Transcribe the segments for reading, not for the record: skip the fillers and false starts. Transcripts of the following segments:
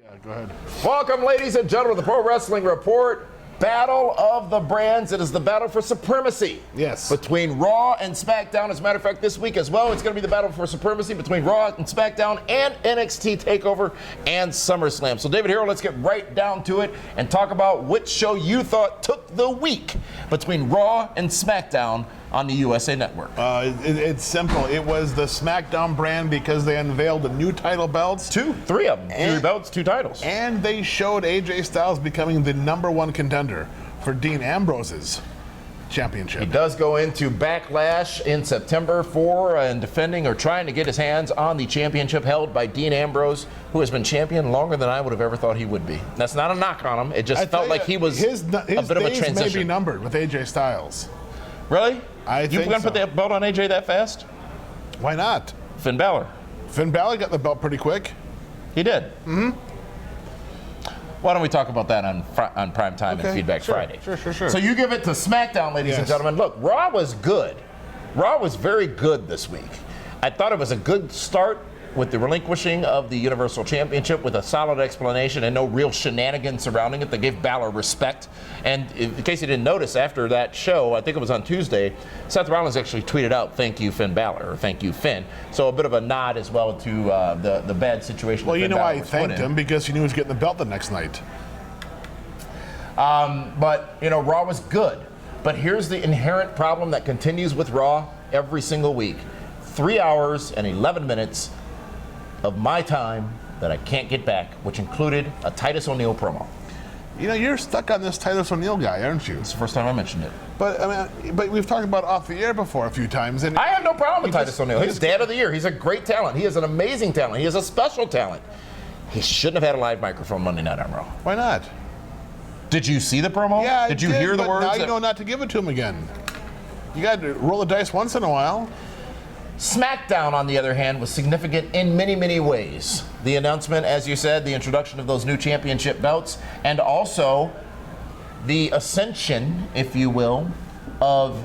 Yeah, go ahead. Welcome, ladies and gentlemen, to the Pro Wrestling Report. Battle of the Brands. It is the battle for supremacy. Yes. Between Raw and SmackDown. As a matter of fact, this week as well, it's going to be the battle for supremacy between Raw and SmackDown and NXT TakeOver and SummerSlam. So, David Hero, let's get right down to it and talk about which show you thought took the week between Raw and SmackDown on the USA Network. It's simple. It was the SmackDown brand because they unveiled the new title belts. Three of them. Three belts, two titles. And they showed AJ Styles becoming the #1 contender for Dean Ambrose's championship. He does go into Backlash in September for and defending or trying to get his hands on the championship held by Dean Ambrose, who has been champion longer than I would have ever thought he would be. That's not a knock on him. It just felt like he was his a bit of a days transition. may be numbered with AJ Styles. Really? I You think going to so. put that belt on AJ that fast? Why not? Finn Balor. Finn Balor got the belt pretty quick. He did. Mm-hmm. Why don't we talk about that on Prime Time and Feedback Friday? Sure. So you give it to SmackDown, ladies and gentlemen. Look, Raw was good. Raw was very good this week. I thought it was a good start with the relinquishing of the Universal Championship with a solid explanation and no real shenanigans surrounding it. They gave Balor respect. And in case you didn't notice, after that show, I think it was on Tuesday, Seth Rollins actually tweeted out, "Thank you, Finn Balor," or "Thank you, Finn." So a bit of a nod as well to the bad situation. Well, that you Finn know Balor why he was put thanked in. him? Because he knew he was getting the belt the next night. But, you know, Raw was good. But here's the inherent problem that continues with Raw every single week. 3 hours and 11 minutes of my time that I can't get back, which included a Titus O'Neil promo. You know, you're stuck on this Titus O'Neil guy, aren't you? It's the first time I mentioned it. But I mean, but we've talked about off the air before a few times, and I have no problem with He Titus just- O'Neil. he He's just- Dad of the Year. He's a great talent. He is an amazing talent. He is a special talent. He shouldn't have had a live microphone Monday Night on Raw. why not? Did you see the promo? Yeah, I did you hear the but words? Now you know not to give it to him again. You got to roll the dice once in a while. SmackDown, on the other hand, was significant in many, many ways. The announcement, as you said, the introduction of those new championship belts, and also the ascension, if you will, of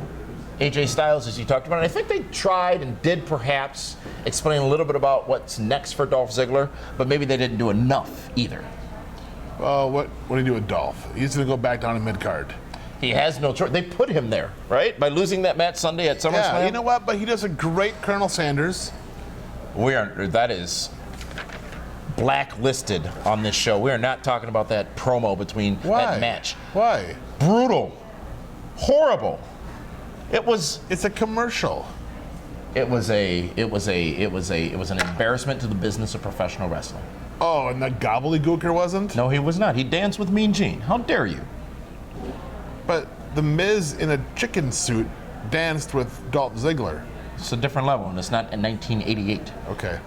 AJ Styles, as you talked about. And I think they tried and did perhaps explain a little bit about what's next for Dolph Ziggler, but maybe they didn't do enough either. What do you do with Dolph? He's going to go back down to mid-card. He has no choice. They put him there, right? By losing that match Sunday at SummerSlam. Yeah, you know what? But he does a great Colonel Sanders. That is blacklisted on this show. We are not talking about that promo between that match. Why? Brutal. Horrible. It's a commercial. It was an embarrassment to the business of professional wrestling. Oh, and the gobbledygooker wasn't? No, he was not. He danced with Mean Gene. How dare you? But The Miz in a chicken suit danced with Dolph Ziggler. It's a different level, and it's not in 1988. Okay.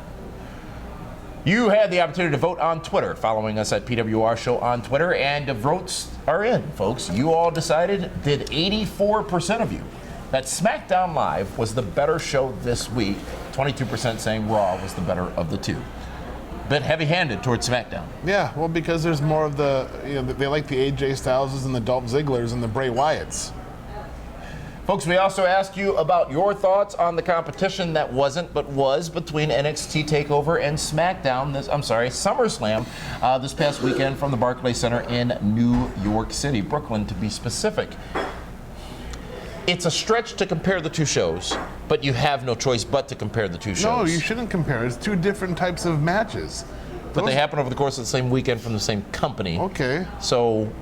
You had the opportunity to vote on Twitter, following us at PWR Show on Twitter, and the votes are in, folks. You all decided, did 84% of you, that SmackDown Live was the better show this week. 22% saying Raw was the better of the two. Bit heavy-handed towards SmackDown. Yeah, well, because there's more of the, they like the AJ Styleses and the Dolph Zigglers and the Bray Wyatts. Folks, we also asked you about your thoughts on the competition that wasn't, but was between NXT TakeOver and SmackDown. SummerSlam this past weekend from the Barclays Center in New York City, Brooklyn to be specific. It's a stretch to compare the two shows, but you have no choice but to compare the two shows. No, you shouldn't compare. It's two different types of matches. But they happen over the course of the same weekend from the same company. Okay. So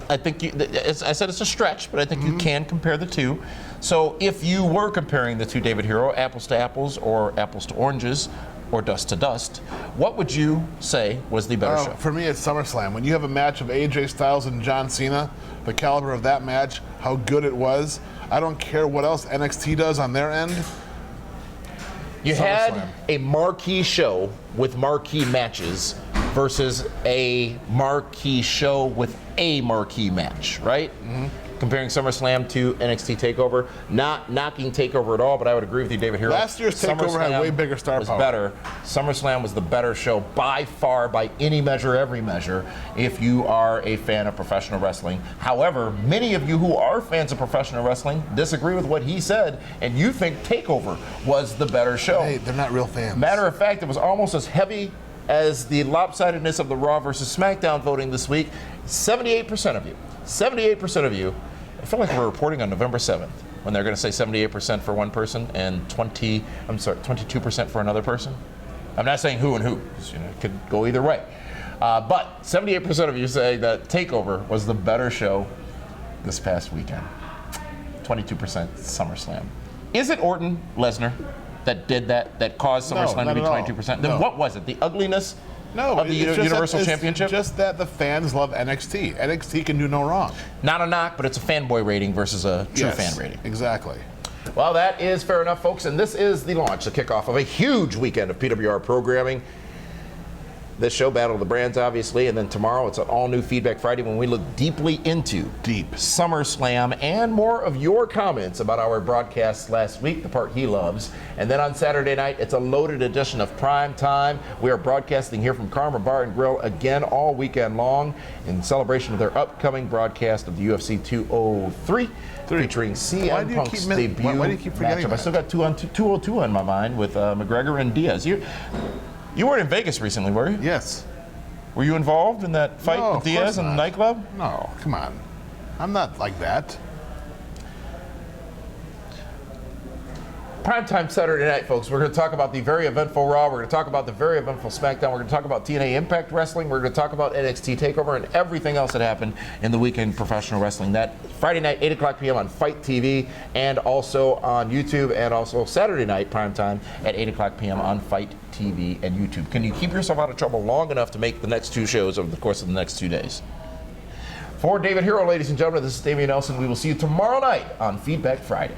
I think, as I said, it's a stretch, but I think you can compare the two. So if you were comparing the two, David Hero, apples to apples or apples to oranges or dust to dust, what would you say was the better show? For me, it's SummerSlam. When you have a match of AJ Styles and John Cena, the caliber of that match, how good it was, I don't care what else NXT does on their end. You had a marquee show with marquee matches versus a marquee show with a marquee match, right? Mm-hmm. Comparing SummerSlam to NXT TakeOver, not knocking TakeOver at all, but I would agree with you, David Hero. Last year's TakeOver had way bigger star was power. Better. SummerSlam was the better show by far, by any measure, every measure, if you are a fan of professional wrestling. However, many of you who are fans of professional wrestling disagree with what he said, and you think TakeOver was the better show. Hey, they're not real fans. Matter of fact, it was almost as heavy as the lopsidedness of the Raw versus SmackDown voting this week. 78% of you, 78% of you, I feel like we're reporting on November 7th when they're going to say 78% for one person and 22% for another person. I'm not saying who and who, 'cause, it could go either way. But 78% of you say that TakeOver was the better show this past weekend. 22% SummerSlam. Is it Orton Lesnar that did that caused SummerSlam to be 22%? Then what was it? The ugliness of the Universal Championship? Just that the fans love NXT. NXT can do no wrong. Not a knock, but it's a fanboy rating versus a true fan rating. Exactly. Well, that is fair enough, folks, and this is the launch, the kickoff of a huge weekend of PWR programming. This show, Battle of the Brands, obviously, and then tomorrow it's an all-new Feedback Friday when we look deeply into SummerSlam and more of your comments about our broadcasts last week, the part he loves. And then on Saturday night, it's a loaded edition of Prime Time. We are broadcasting here from Karma Bar and Grill again all weekend long in celebration of their upcoming broadcast of the UFC 203, featuring CM Punk's debut why do you keep forgetting matchup. that? I still got 202 on my mind with McGregor and Diaz. You weren't in Vegas recently, were you? Yes. Were you involved in that fight with Diaz in the nightclub? No, come on. I'm not like that. Primetime Saturday night, folks. We're going to talk about the very eventful Raw. We're going to talk about the very eventful SmackDown. We're going to talk about TNA Impact Wrestling. We're going to talk about NXT TakeOver and everything else that happened in the weekend professional wrestling. That Friday night, 8 o'clock p.m. on Fight TV and also on YouTube, and also Saturday night primetime at 8 o'clock p.m. on Fight TV and YouTube. Can you keep yourself out of trouble long enough to make the next two shows over the course of the next 2 days? For David Hero, ladies and gentlemen, this is Damian Nelson. We will see you tomorrow night on Feedback Friday.